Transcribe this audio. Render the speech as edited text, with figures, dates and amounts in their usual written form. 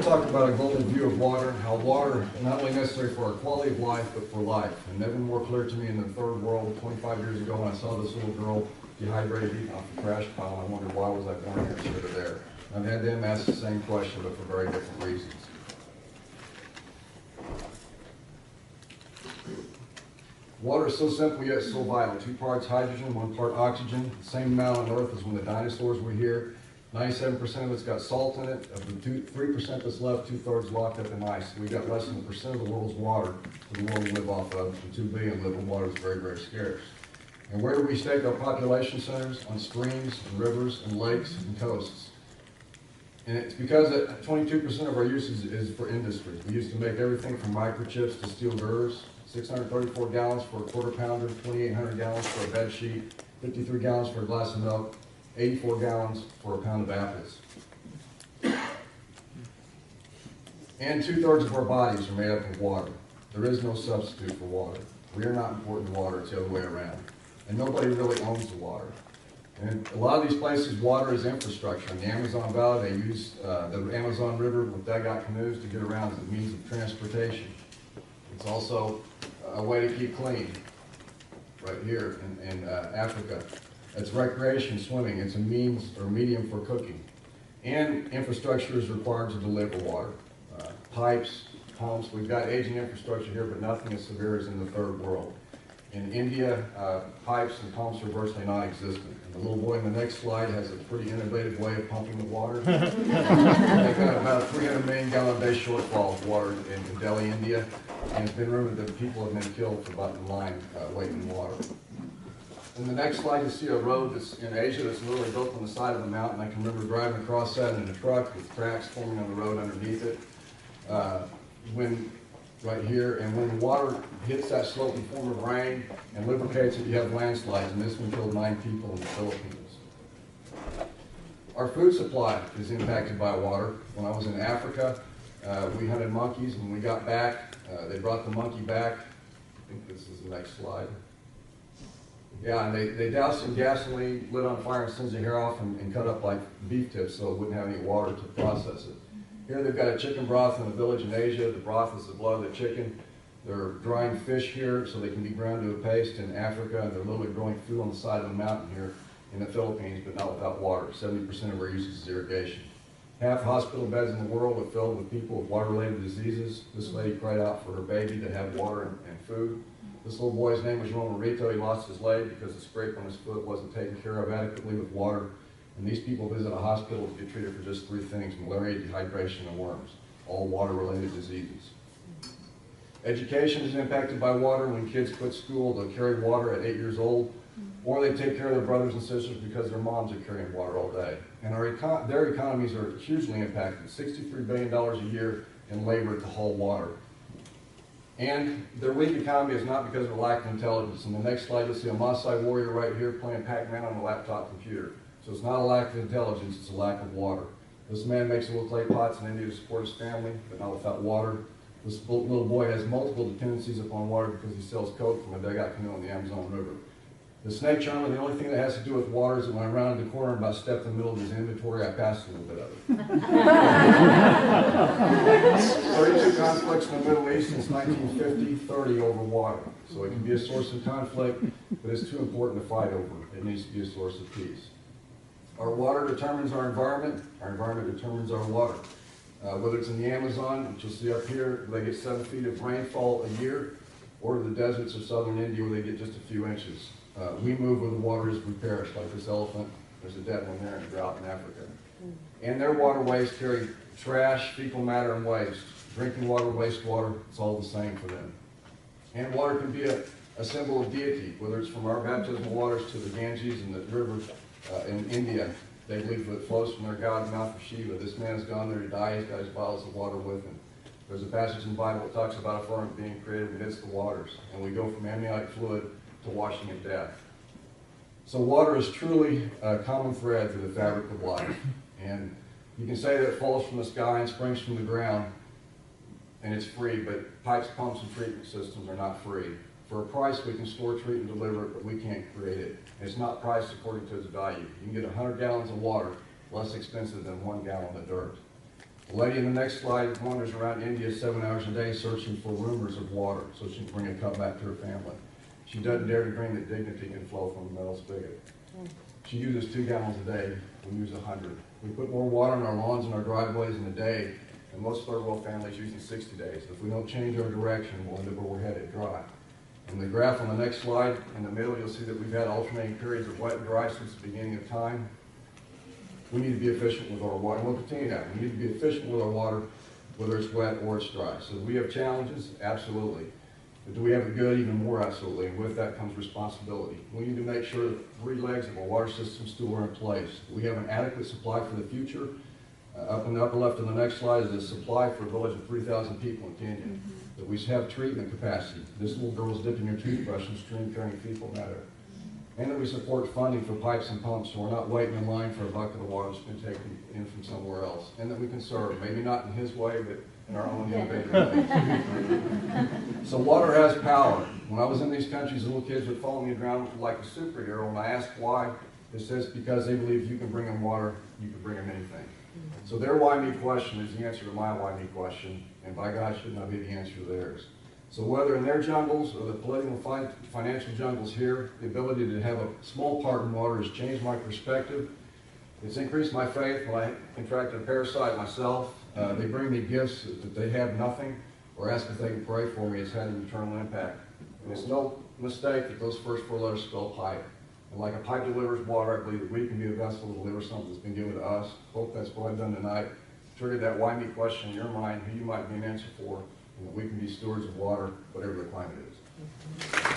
talk about a global view of water, how water is not only necessary for our quality of life, but for life. And never more clear to me in the third world 25 years ago when I saw this little girl dehydrated eating off the trash pile. I wondered, why was I born here instead of there? I've had them ask the same question, but for very different reasons. Water is so simple yet so vital. 2 parts hydrogen, 1 part oxygen. The same amount on Earth as when the dinosaurs were here. 97% of it's got salt in it. Of the 3% that's left, 2/3 locked up in ice. We got less than 1% of the world's water for the world to live off of. And 2 billion live on water is very, very scarce. And where do we stake our population centers? On streams, and rivers, and lakes, and coasts. And it's because 22% of our usage is for industry. We used to make everything from microchips to steel girders. 634 gallons for a quarter pounder, 2,800 gallons for a bed sheet, 53 gallons for a glass of milk, 84 gallons for a pound of apples. And 2/3 of our bodies are made up of water. There is no substitute for water. We are not important to water, it's the other way around. And nobody really owns the water. And a lot of these places, water is infrastructure. In the Amazon Valley, they use the Amazon River with dugout canoes to get around as a means of transportation. It's also a way to keep clean, right here in Africa. It's recreation, swimming. It's a means or medium for cooking. And infrastructure is required to deliver water. Pipes, pumps, we've got aging infrastructure here, but nothing as severe as in the third world. In India, pipes and pumps are virtually non-existent. And the little boy in the next slide has a pretty innovative way of pumping the water. They've got about a 300 million gallon a day shortfall of water in Delhi, India. And it's been rumored that people have been killed for about in line waiting water. In the next slide, you see a road that's in Asia that's literally built on the side of the mountain. I can remember driving across that in a truck with tracks forming on the road underneath it. Right here, and when the water hits that slope in the form of rain and lubricates it, you have landslides, and this one killed 9 people in the Philippines. Our food supply is impacted by water. When I was in Africa, we hunted monkeys, and when we got back, they brought the monkey back. I think this is the next slide. Yeah, and they doused some gasoline, lit on fire, and sends the hair off and cut up like beef tips so it wouldn't have any water to process it. Here they've got a chicken broth in a village in Asia. The broth is the blood of the chicken. They're drying fish here so they can be ground to a paste in Africa, and they're literally growing food on the side of the mountain here in the Philippines, but not without water. 70% of our usage is irrigation. Half hospital beds in the world are filled with people with water-related diseases. This lady cried out for her baby to have water and food. This little boy's name was Romarito. He lost his leg because the scrape on his foot wasn't taken care of adequately with water. And these people visit a hospital to get treated for just 3 things: malaria, dehydration, and worms, all water-related diseases. Education is impacted by water. When kids quit school, they'll carry water at 8 years old, or they take care of their brothers and sisters because their moms are carrying water all day. And their economies are hugely impacted, $63 billion a year in labor to haul water. And their weak economy is not because of a lack of intelligence. In the next slide, you'll see a Moxie warrior right here playing Pac-Man on a laptop computer. So it's not a lack of intelligence, it's a lack of water. This man makes little clay pots in India to support his family, but not without water. This little boy has multiple dependencies upon water because he sells coke from a dugout canoe on the Amazon River. The snake charmer, the only thing that has to do with water is that when I rounded the corner and about stepped in the middle of his inventory, I passed a little bit of it. 32 conflicts in the Middle East since 1950, 30 over water. So it can be a source of conflict, but it's too important to fight over. It needs to be a source of peace. Our water determines our environment determines our water. Whether it's in the Amazon, which you'll see up here, they get 7 feet of rainfall a year, or the deserts of southern India where they get just a few inches. We move where the water is, we perish, like this elephant. There's a dead one there in a drought in Africa. And their waterways carry trash, fecal matter, and waste. Drinking water, wastewater, it's all the same for them. And water can be a symbol of deity, whether it's from our baptismal waters to the Ganges and the river in India. They believe that it flows from their god, mouth of Shiva. This man has gone there to die. He's got his bottles of water with him. There's a passage in the Bible that talks about a firmament being created amidst the waters, and we go from amniotic fluid to washing in death. So water is truly a common thread through the fabric of life. And you can say that it falls from the sky and springs from the ground, and it's free, but pipes, pumps, and treatment systems are not free. For a price, we can store, treat, and deliver it, but we can't create it. And it's not priced according to its value. You can get 100 gallons of water less expensive than 1 gallon of dirt. The lady in the next slide wanders around India 7 hours a day searching for rumors of water so she can bring a cup back to her family. She doesn't dare to dream that dignity can flow from a metal spigot. She uses 2 gallons a day, we use 100. We put more water on our lawns and our driveways in a day than most third world families use in 60 days. If we don't change our direction, we'll end up where we're headed, dry. In the graph on the next slide, in the middle, you'll see that we've had alternating periods of wet and dry since the beginning of time. We need to be efficient with our water, and we'll continue that. We need to be efficient with our water, whether it's wet or it's dry. So do we have challenges? Absolutely. But do we have it good? Even more absolutely. And with that comes responsibility. We need to make sure that 3 legs of our water system still are in place. We have an adequate supply for the future. Up in the upper left on the next slide is a supply for a village of 3,000 people in Kenya. That we have treatment capacity. This little girl's dipping her toothbrush in stream carrying fecal matter. And that we support funding for pipes and pumps so we're not waiting in line for a bucket of water that's been taken in from somewhere else. And that we can serve, maybe not in his way, but in our own innovative way. So water has power. When I was in these countries, little kids would follow me around like a superhero. When I asked why, it says because they believe if you can bring them water, you can bring them anything. So their why me question is the answer to my why me question, and by God, should not be the answer to theirs. So whether in their jungles or the political financial jungles here, the ability to have a small part in water has changed my perspective. It's increased my faith when I contracted a parasite myself. They bring me gifts that they have nothing, or ask if they can pray for me. It's had an eternal impact. And it's no mistake that those first 4 letters spell pipe. And like a pipe delivers water, I believe that we can be a vessel to deliver something that's been given to us. Hope that's what I've done tonight. Triggered that why me question in your mind, who you might be an answer for, and that we can be stewards of water, whatever the climate is.